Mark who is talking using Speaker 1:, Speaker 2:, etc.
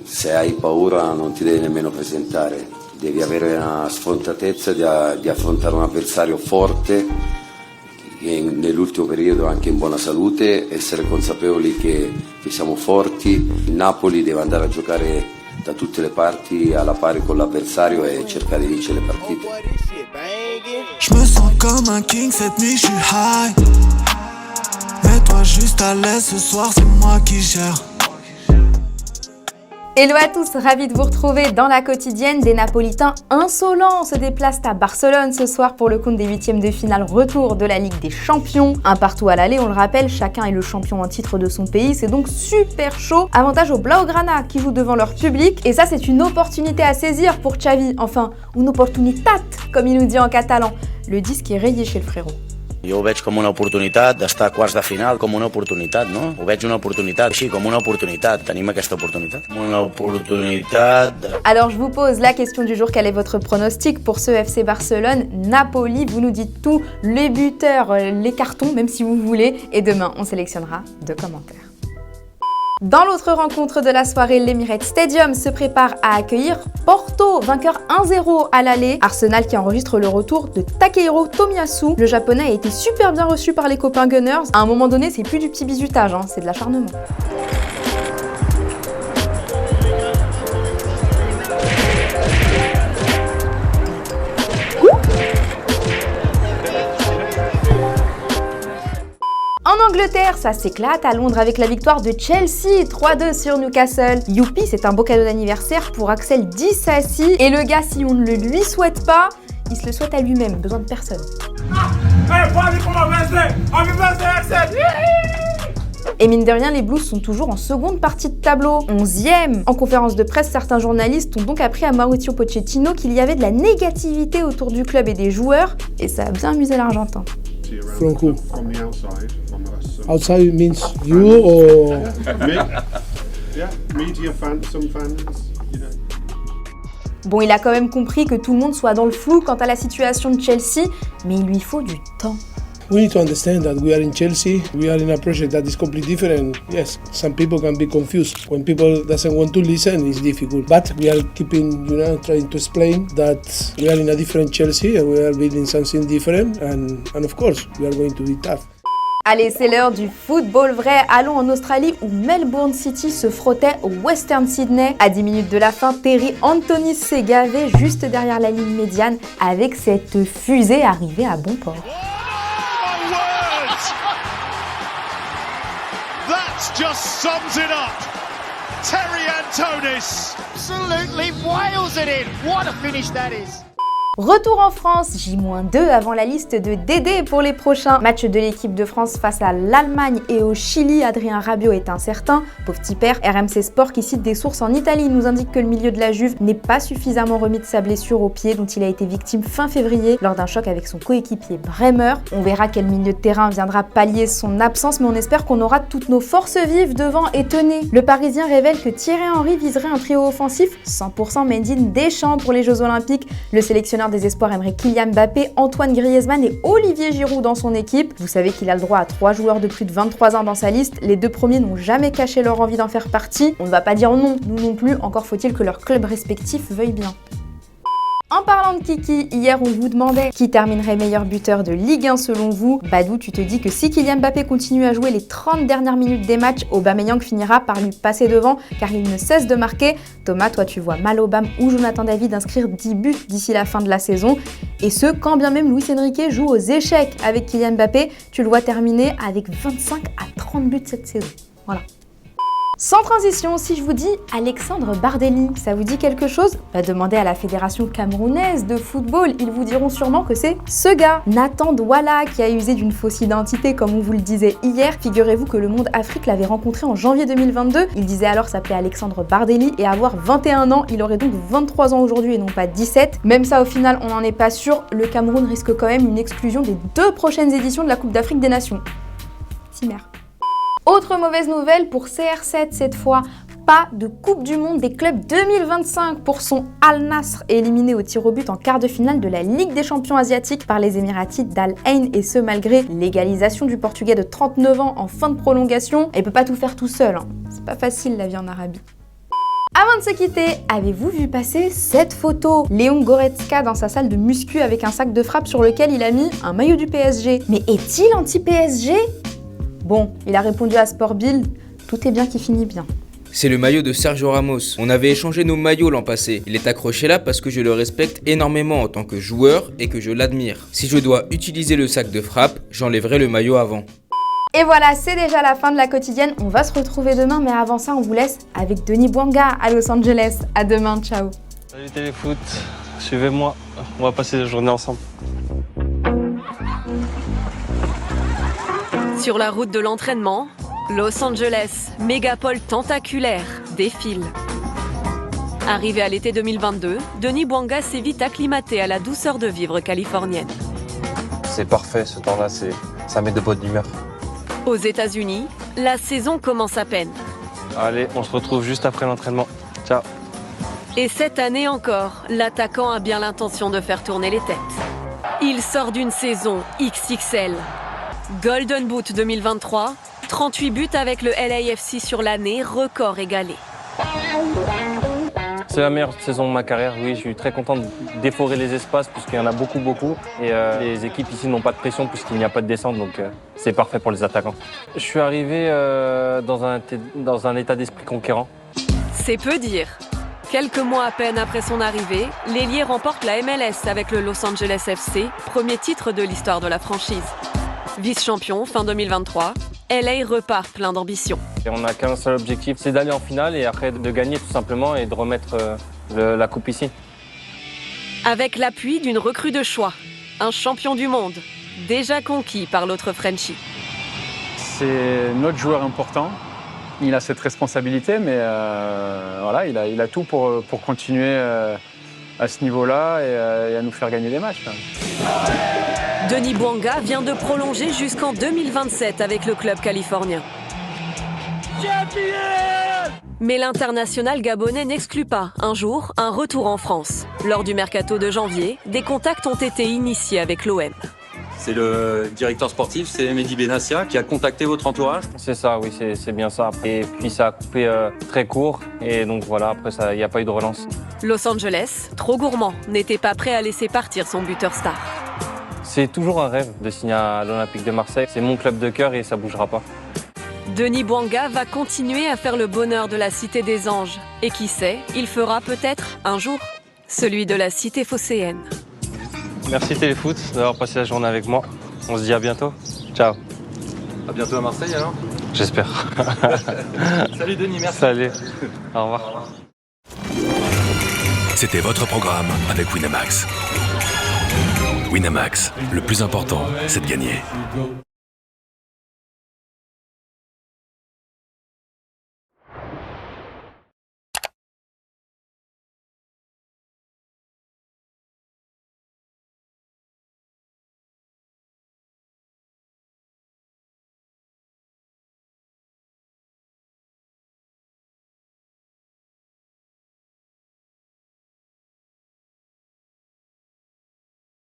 Speaker 1: se hai paura non ti devi nemmeno presentare, devi avere una sfrontatezza di affrontare un avversario forte e nell'ultimo periodo anche in buona salute, essere consapevoli che siamo forti. Il Napoli deve andare a giocare da tutte le parti alla pari con l'avversario e cercare di vincere le partite.
Speaker 2: Je me sens comme un king cette nuit, je suis high. Mets-toi juste à l'aise ce soir, c'est moi qui gère.
Speaker 3: Hello à tous, ravi de vous retrouver dans la quotidienne. Des Napolitains insolents se déplacent à Barcelone ce soir pour le compte des huitièmes de finale retour de la Ligue des Champions. Un partout à l'aller, on le rappelle, chacun est le champion en titre de son pays, c'est donc super chaud. Avantage aux Blaugrana qui jouent devant leur public, et ça c'est une opportunité à saisir pour Xavi, enfin, une oportunitat, comme il nous dit en catalan. Le disque est rayé chez le frérot.
Speaker 4: Jo ho veig com una oportunitat d'estar a quarts de final, com una oportunitat, no? Ho veig una oportunitat, així, com una oportunitat. Tenim aquesta oportunitat. Una oportunitat...
Speaker 3: Alors je vous pose la question du jour, quel est votre pronostic pour ce FC Barcelone Napoli? Vous nous dites tout, les buteurs, les cartons, même si vous voulez, et demain on sélectionnera 2 commentaires. Dans l'autre rencontre de la soirée, l'Emirates Stadium se prépare à accueillir Porto, vainqueur 1-0 à l'aller. Arsenal qui enregistre le retour de Takehiro Tomiyasu. Le japonais a été super bien reçu par les copains Gunners. À un moment donné, c'est plus du petit bizutage, hein, c'est de l'acharnement. En Angleterre, ça s'éclate à Londres avec la victoire de Chelsea, 3-2 sur Newcastle. Youpi, c'est un beau cadeau d'anniversaire pour Axel Disasi. Et le gars, si on ne le lui souhaite pas, il se le souhaite à lui-même, besoin de personne. Et mine de rien, les Blues sont toujours en seconde partie de tableau, 11e. En conférence de presse, certains journalistes ont donc appris à Mauricio Pochettino qu'il y avait de la négativité autour du club et des joueurs, et ça a bien amusé l'Argentin.
Speaker 5: From who?
Speaker 6: From the outside, from us.
Speaker 5: Outside means you or...
Speaker 6: Yeah, media fans, some fans, you know.
Speaker 3: Bon, il a quand même compris que tout le monde soit dans le flou quant à la situation de Chelsea, mais il lui faut du temps.
Speaker 5: We need to understand that we are in Chelsea, we are in a project that is completely different. Yes, some people can be confused. When people doesn't want to listen, it's difficult. But we are keeping, trying to explain that we are in a different Chelsea and we are building something different. And of course, we are going to be tough.
Speaker 3: Allez, c'est l'heure du football vrai. Allons en Australie où Melbourne City se frottait au Western Sydney. À 10 minutes de la fin, Terry Anthony s'est gavé juste derrière la ligne médiane avec cette fusée arrivée à bon port.
Speaker 7: That just sums it up. Terry Antonis. Absolutely wails it in. What a finish that is.
Speaker 3: Retour en France, J-2 avant la liste de Dédé pour les prochains. Match de l'équipe de France face à l'Allemagne et au Chili, Adrien Rabiot est incertain. Pauvre petit père, RMC Sport qui cite des sources en Italie nous indique que le milieu de la Juve n'est pas suffisamment remis de sa blessure au pied dont il a été victime fin février lors d'un choc avec son coéquipier Bremer. On verra quel milieu de terrain viendra pallier son absence, mais on espère qu'on aura toutes nos forces vives devant et tenez. Le Parisien révèle que Thierry Henry viserait un trio offensif 100% made in Deschamps pour les Jeux Olympiques. Le sélectionneur des espoirs aimerait Kylian Mbappé, Antoine Griezmann et Olivier Giroud dans son équipe. Vous savez qu'il a le droit à 3 joueurs de plus de 23 ans dans sa liste. Les 2 premiers n'ont jamais caché leur envie d'en faire partie. On ne va pas dire non, nous non plus, encore faut-il que leurs clubs respectifs veuillent bien. En parlant de Kiki, hier on vous demandait qui terminerait meilleur buteur de Ligue 1 selon vous. Badou, tu te dis que si Kylian Mbappé continue à jouer les 30 dernières minutes des matchs, Aubameyang finira par lui passer devant car il ne cesse de marquer. Thomas, toi tu vois mal Aubame ou Jonathan David inscrire 10 buts d'ici la fin de la saison. Et ce, quand bien même Luis Enrique joue aux échecs avec Kylian Mbappé, tu le vois terminer avec 25 à 30 buts cette saison. Voilà. Sans transition, si je vous dis Alexandre Bardelli, ça vous dit quelque chose? Demandez à la Fédération camerounaise de football, ils vous diront sûrement que c'est ce gars, Nathan Douala, qui a usé d'une fausse identité comme on vous le disait hier. Figurez-vous que Le Monde Afrique l'avait rencontré en janvier 2022, il disait alors s'appeler Alexandre Bardelli et avoir 21 ans, il aurait donc 23 ans aujourd'hui et non pas 17. Même ça au final, on n'en est pas sûr, le Cameroun risque quand même une exclusion des 2 prochaines éditions de la Coupe d'Afrique des Nations. Cimer. Autre mauvaise nouvelle pour CR7 cette fois, pas de Coupe du Monde des clubs 2025 pour son Al Nassr, éliminé au tir au but en quart de finale de la Ligue des champions asiatiques par les Émiratis d'Al Ain, et ce malgré l'égalisation du Portugais de 39 ans en fin de prolongation. Il peut pas tout faire tout seul, hein. C'est pas facile la vie en Arabie. Avant de se quitter, avez-vous vu passer cette photo? Léon Goretzka dans sa salle de muscu avec un sac de frappe sur lequel il a mis un maillot du PSG. Mais est-il anti-PSG? Bon, il a répondu à Sport Bild, tout est bien qui finit bien.
Speaker 8: C'est le maillot de Sergio Ramos. On avait échangé nos maillots l'an passé. Il est accroché là parce que je le respecte énormément en tant que joueur et que je l'admire. Si je dois utiliser le sac de frappe, j'enlèverai le maillot avant.
Speaker 3: Et voilà, c'est déjà la fin de la quotidienne. On va se retrouver demain, mais avant ça, on vous laisse avec Denis Bouanga à Los Angeles. À demain, ciao.
Speaker 9: Salut Téléfoot, suivez-moi, on va passer la journée ensemble.
Speaker 10: Sur la route de l'entraînement, Los Angeles, mégapole tentaculaire, défile. Arrivé à l'été 2022, Denis Bouanga s'est vite acclimaté à la douceur de vivre californienne.
Speaker 9: C'est parfait, ce temps-là, ça met de bonne humeur.
Speaker 10: Aux États-Unis, la saison commence à peine.
Speaker 9: Allez, on se retrouve juste après l'entraînement. Ciao.
Speaker 10: Et cette année encore, l'attaquant a bien l'intention de faire tourner les têtes. Il sort d'une saison XXL. Golden Boot 2023, 38 buts avec le LAFC sur l'année, record égalé.
Speaker 9: C'est la meilleure saison de ma carrière, oui, je suis très content de déforer les espaces puisqu'il y en a beaucoup. Et les équipes ici n'ont pas de pression puisqu'il n'y a pas de descente, donc c'est parfait pour les attaquants. Je suis arrivé dans un état d'esprit conquérant.
Speaker 10: C'est peu dire. Quelques mois à peine après son arrivée, l'ailier remporte la MLS avec le Los Angeles FC, premier titre de l'histoire de la franchise. Vice-champion fin 2023, LA repart plein d'ambition.
Speaker 9: Et on n'a qu'un seul objectif, c'est d'aller en finale et après de gagner tout simplement et de remettre la coupe ici.
Speaker 10: Avec l'appui d'une recrue de choix, un champion du monde, déjà conquis par l'autre Frenchie.
Speaker 11: C'est notre joueur important, il a cette responsabilité, mais voilà, il a tout pour continuer à ce niveau-là et à nous faire gagner des matchs.
Speaker 10: Denis Bouanga vient de prolonger jusqu'en 2027 avec le club californien. Mais l'international gabonais n'exclut pas, un jour, un retour en France. Lors du mercato de janvier, des contacts ont été initiés avec l'OM.
Speaker 12: C'est le directeur sportif, c'est Mehdi Benassia, qui a contacté votre entourage?
Speaker 9: C'est ça, oui, c'est bien ça. Et puis ça a coupé très court, et donc voilà, après il n'y a pas eu de relance.
Speaker 10: Los Angeles, trop gourmand, n'était pas prêt à laisser partir son buteur star.
Speaker 9: C'est toujours un rêve de signer à l'Olympique de Marseille. C'est mon club de cœur et ça ne bougera pas.
Speaker 10: Denis Bouanga va continuer à faire le bonheur de la Cité des Anges. Et qui sait, il fera peut-être, un jour, celui de la Cité phocéenne.
Speaker 9: Merci Téléfoot d'avoir passé la journée avec moi. On se dit à bientôt. Ciao.
Speaker 12: À bientôt à Marseille alors?
Speaker 9: J'espère.
Speaker 12: Salut Denis, merci.
Speaker 9: Salut. Au revoir.
Speaker 13: C'était votre programme avec Winamax. Winamax, le plus important, c'est de gagner.